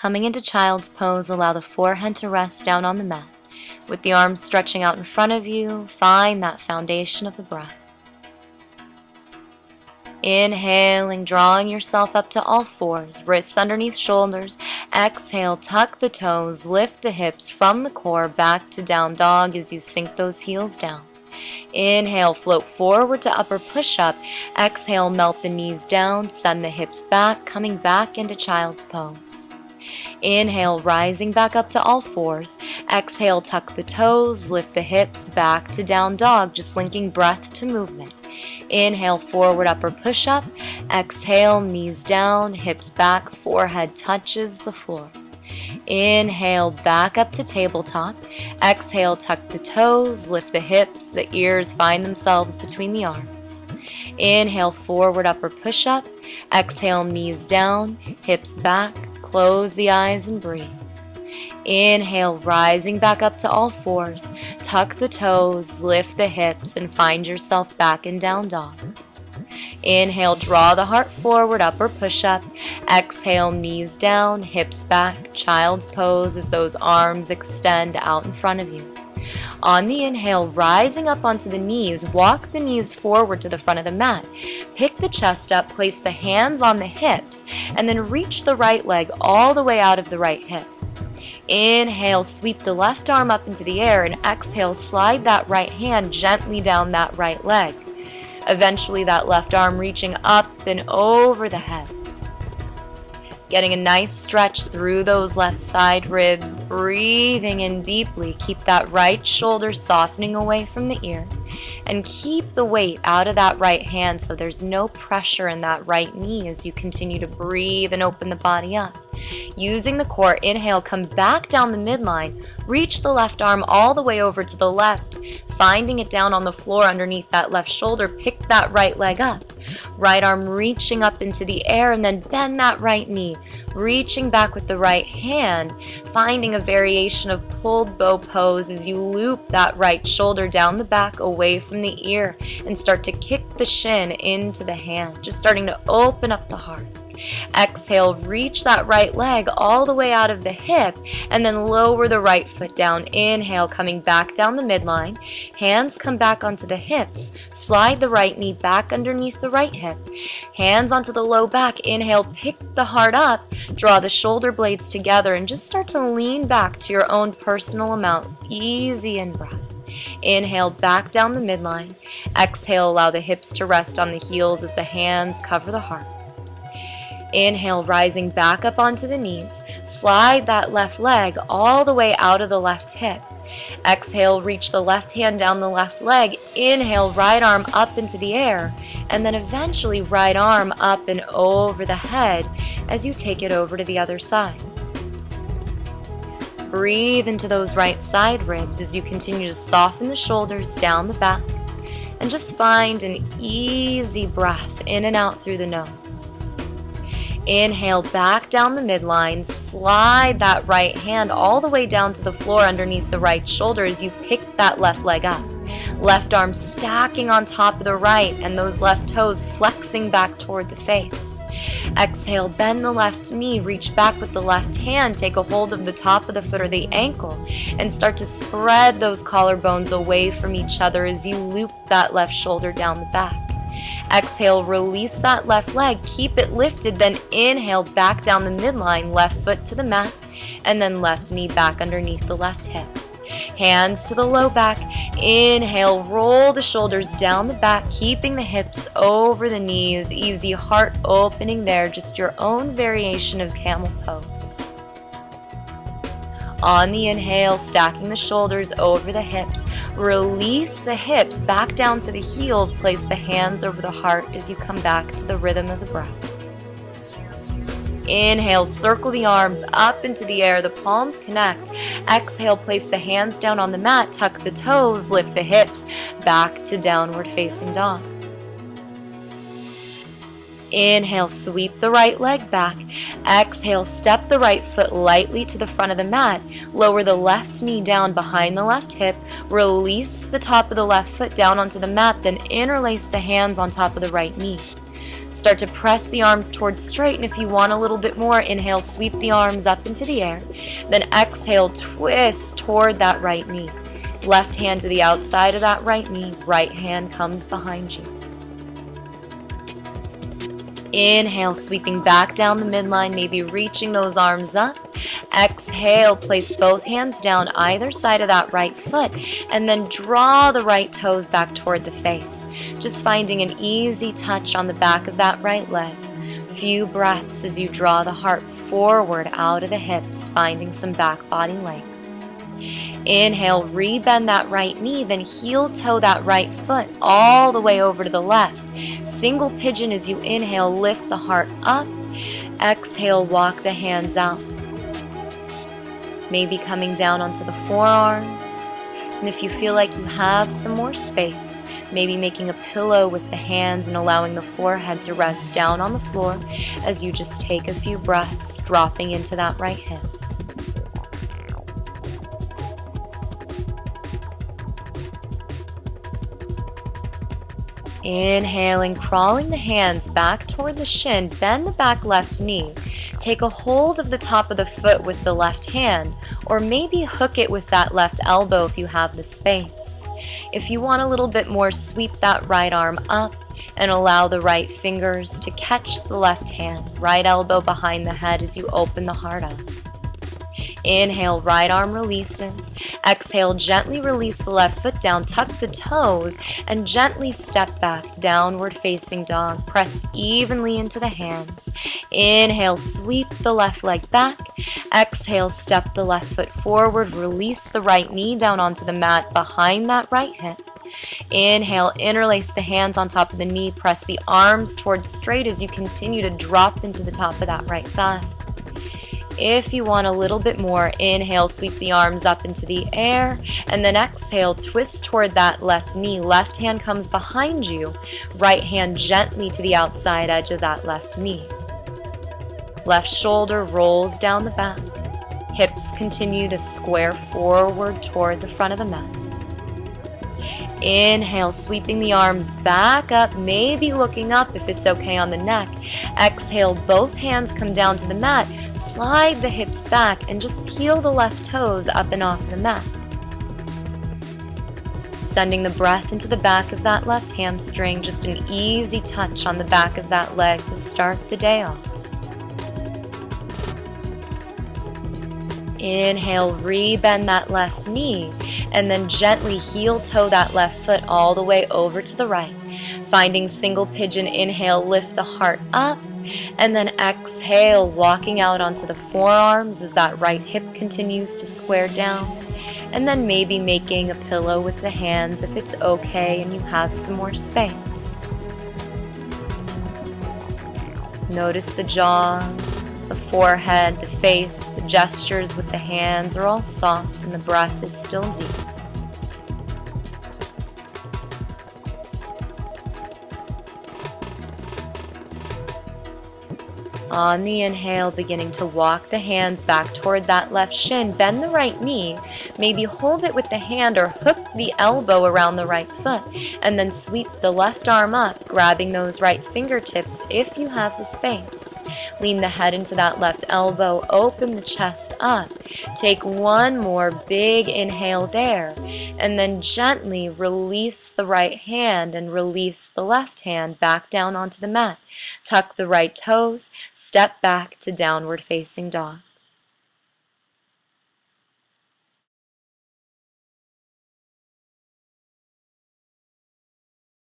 Coming into child's pose, allow the forehead to rest down on the mat. With the arms stretching out in front of you, find that foundation of the breath. Inhaling, drawing yourself up to all fours, wrists underneath shoulders. Exhale, tuck the toes, lift the hips from the core back to down dog as you sink those heels down. Inhale, float forward to upper push-up. Exhale, melt the knees down, send the hips back, coming back into child's pose. Inhale, rising back up to all fours. Exhale, tuck the toes, lift the hips back to down dog, just linking breath to movement. Inhale, forward upper push-up. Exhale, knees down, hips back, forehead touches the floor. Inhale, back up to tabletop. Exhale, tuck the toes, lift the hips, the ears find themselves between the arms. Inhale, forward upper push-up. Exhale, knees down, hips back, close the eyes and breathe. Inhale, rising back up to all fours. Tuck the toes, lift the hips, and find yourself back in down dog. Inhale, draw the heart forward, upper push-up. Exhale, knees down, hips back, child's pose as those arms extend out in front of you. On the inhale, rising up onto the knees, walk the knees forward to the front of the mat. Pick the chest up, place the hands on the hips, and then reach the right leg all the way out of the right hip. Inhale, sweep the left arm up into the air, and exhale, slide that right hand gently down that right leg. Eventually, that left arm reaching up and over the head. Getting a nice stretch through those left side ribs, breathing in deeply. Keep that right shoulder softening away from the ear, and keep the weight out of that right hand so there's no pressure in that right knee as you continue to breathe and open the body up. Using the core, inhale, come back down the midline, reach the left arm all the way over to the left, finding it down on the floor underneath that left shoulder. Pick that right leg up. Right arm reaching up into the air, and then bend that right knee, reaching back with the right hand, finding a variation of pulled bow pose as you loop that right shoulder down the back away from the ear and start to kick the shin into the hand, just starting to open up the heart. Exhale, reach that right leg all the way out of the hip, and then lower the right foot down. Inhale, coming back down the midline. Hands come back onto the hips. Slide the right knee back underneath the right hip. Hands onto the low back. Inhale, pick the heart up. Draw the shoulder blades together and just start to lean back to your own personal amount. Easy in breath. Inhale, back down the midline. Exhale, allow the hips to rest on the heels as the hands cover the heart. Inhale, rising back up onto the knees. Slide that left leg all the way out of the left hip. Exhale, reach the left hand down the left leg. Inhale, right arm up into the air. And then eventually right arm up and over the head as you take it over to the other side. Breathe into those right side ribs as you continue to soften the shoulders down the back. And just find an easy breath in and out through the nose. Inhale, back down the midline. Slide that right hand all the way down to the floor underneath the right shoulder as you pick that left leg up. Left arm stacking on top of the right, and those left toes flexing back toward the face. Exhale, bend the left knee, reach back with the left hand, take a hold of the top of the foot or the ankle, and start to spread those collarbones away from each other as you loop that left shoulder down the back. Exhale, release that left leg, keep it lifted, then inhale, back down the midline, left foot to the mat, and then left knee back underneath the left hip. Hands to the low back. Inhale, roll the shoulders down the back, keeping the hips over the knees. Easy heart opening there, just your own variation of camel pose. On the inhale, stacking the shoulders over the hips. Release the hips back down to the heels. Place the hands over the heart as you come back to the rhythm of the breath. Inhale, circle the arms up into the air, the palms connect. Exhale, place the hands down on the mat, tuck the toes, lift the hips back to downward facing dog. Inhale, sweep the right leg back. Exhale, step the right foot lightly to the front of the mat. Lower the left knee down behind the left hip. Release the top of the left foot down onto the mat, then interlace the hands on top of the right knee. Start to press the arms towards straight, and if you want a little bit more, inhale, sweep the arms up into the air. Then exhale, twist toward that right knee. Left hand to the outside of that right knee, right hand comes behind you. Inhale, sweeping back down the midline, maybe reaching those arms up. Exhale, place both hands down either side of that right foot, and then draw the right toes back toward the face. Just finding an easy touch on the back of that right leg. Few breaths as you draw the heart forward out of the hips, finding some back body length. Inhale, rebend that right knee, then heel toe that right foot all the way over to the left. Single pigeon as you inhale, lift the heart up. Exhale, walk the hands out. Maybe coming down onto the forearms. And if you feel like you have some more space, maybe making a pillow with the hands and allowing the forehead to rest down on the floor as you just take a few breaths, dropping into that right hip. Inhaling, crawling the hands back toward the shin, bend the back left knee. Take a hold of the top of the foot with the left hand, or maybe hook it with that left elbow if you have the space. If you want a little bit more, sweep that right arm up and allow the right fingers to catch the left hand. Right elbow behind the head as you open the heart up. Inhale, right arm releases. Exhale, gently release the left foot down, tuck the toes, and gently step back, downward facing dog. Press evenly into the hands. Inhale, sweep the left leg back. Exhale, step the left foot forward, release the right knee down onto the mat behind that right hip. Inhale, interlace the hands on top of the knee, press the arms towards straight as you continue to drop into the top of that right thigh. If you want a little bit more, inhale, sweep the arms up into the air, and then exhale, twist toward that left knee. Left hand comes behind you, right hand gently to the outside edge of that left knee. Left shoulder rolls down the back. Hips continue to square forward toward the front of the mat. Inhale, sweeping the arms back up, maybe looking up if it's okay on the neck. Exhale, both hands come down to the mat. Slide the hips back and just peel the left toes up and off the mat. Sending the breath into the back of that left hamstring, just an easy touch on the back of that leg to start the day off. Inhale, rebend that left knee, and then gently heel toe that left foot all the way over to the right. Finding single pigeon, inhale, lift the heart up, and then exhale, walking out onto the forearms as that right hip continues to square down. And then maybe making a pillow with the hands if it's okay and you have some more space. Notice the jaw, the forehead, the face, the gestures with the hands are all soft and the breath is still deep. On the inhale, beginning to walk the hands back toward that left shin. Bend the right knee. Maybe hold it with the hand or hook the elbow around the right foot. And then sweep the left arm up, grabbing those right fingertips if you have the space. Lean the head into that left elbow. Open the chest up. Take one more big inhale there. And then gently release the right hand and release the left hand back down onto the mat. Tuck the right toes, step back to downward facing dog.